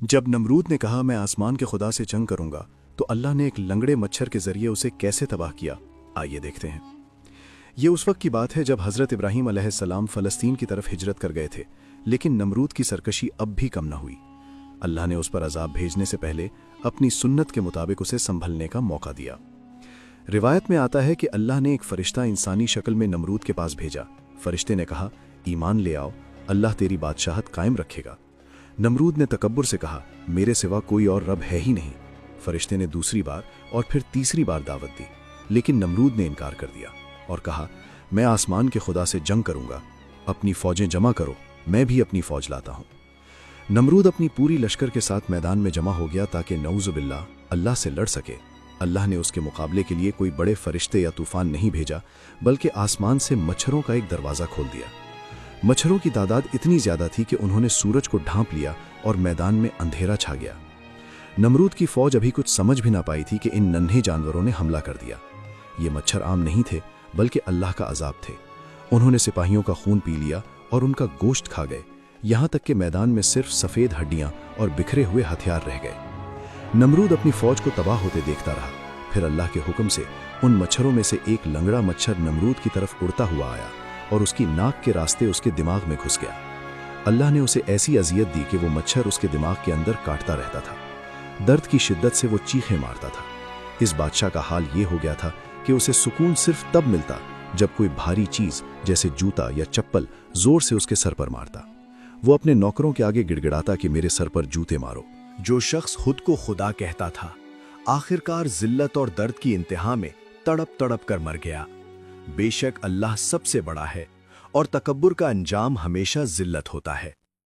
जब नमरूद ने कहा मैं आसमान के खुदा से जंग करूंगा तो अल्लाह ने एक लंगड़े मच्छर के जरिए उसे कैसे तबाह किया, आइए देखते हैं। ये उस वक्त की बात है जब हज़रत इब्राहीम अलैहिस्सलाम फ़लस्तीन की तरफ हिजरत कर गए थे, लेकिन नमरूद की सरकशी अब भी कम न हुई। अल्लाह ने उस पर अजाब भेजने से पहले अपनी सुन्नत के मुताबिक उसे संभलने का मौका दिया। रिवायत में आता है कि अल्लाह ने एक फ़रिश्ता इंसानी शक्ल में नमरूद के पास भेजा। फ़रिश्ते ने कहा, ईमान ले आओ, अल्लाह तेरी बादशाहत कायम रखेगा। नमरूद ने तकब्बुर से कहा, मेरे सिवा कोई और रब है ही नहीं। फ़रिश्ते ने दूसरी बार और फिर तीसरी बार दावत दी, लेकिन नमरूद ने इनकार कर दिया और कहा, मैं आसमान के खुदा से जंग करूंगा, अपनी फ़ौजें जमा करो, मैं भी अपनी फ़ौज लाता हूं। नमरूद अपनी पूरी लश्कर के साथ मैदान में जमा हो गया ताकि नऊज़ुबिल्लाह अल्लाह से लड़ सके। अल्लाह ने उसके मुकाबले के लिए कोई बड़े फरिश्ते या तूफान नहीं भेजा, बल्कि आसमान से मच्छरों का एक दरवाज़ा खोल दिया। मच्छरों की तादाद इतनी ज़्यादा थी कि उन्होंने सूरज को ढांप लिया और मैदान में अंधेरा छा गया। नमरूद की फ़ौज अभी कुछ समझ भी ना पाई थी कि इन नन्हे जानवरों ने हमला कर दिया। ये मच्छर आम नहीं थे, बल्कि अल्लाह का अजाब थे। उन्होंने सिपाहियों का खून पी लिया और उनका गोश्त खा गए, यहाँ तक कि मैदान में सिर्फ सफ़ेद हड्डियाँ और बिखरे हुए हथियार रह गए। नमरूद अपनी फ़ौज को तबाह होते देखता रहा। फिर अल्लाह के हुक्म से उन मच्छरों में से एक लंगड़ा मच्छर नमरूद की तरफ उड़ता हुआ आया और उसकी नाक के रास्ते उसके दिमाग में घुस गया। अल्लाह ने उसे ऐसी अजियत दी कि वो मच्छर उसके दिमाग के अंदर काटता रहता था। दर्द की शिद्दत से वो चीखें मारता था। इस बादशाह का हाल ये हो गया था कि उसे सुकून सिर्फ तब मिलता जब कोई भारी चीज़ जैसे जूता या चप्पल ज़ोर से उसके सर पर मारता। वो अपने नौकरों के आगे गिड़गिड़ाता कि मेरे सर पर जूते मारो। जो शख्स खुद को खुदा कहता था, आखिरकार जिल्लत और दर्द की इंतहा में तड़प तड़प कर मर गया। बेशक अल्लाह सबसे बड़ा है और तकब्बुर का अंजाम हमेशा जिल्लत होता है।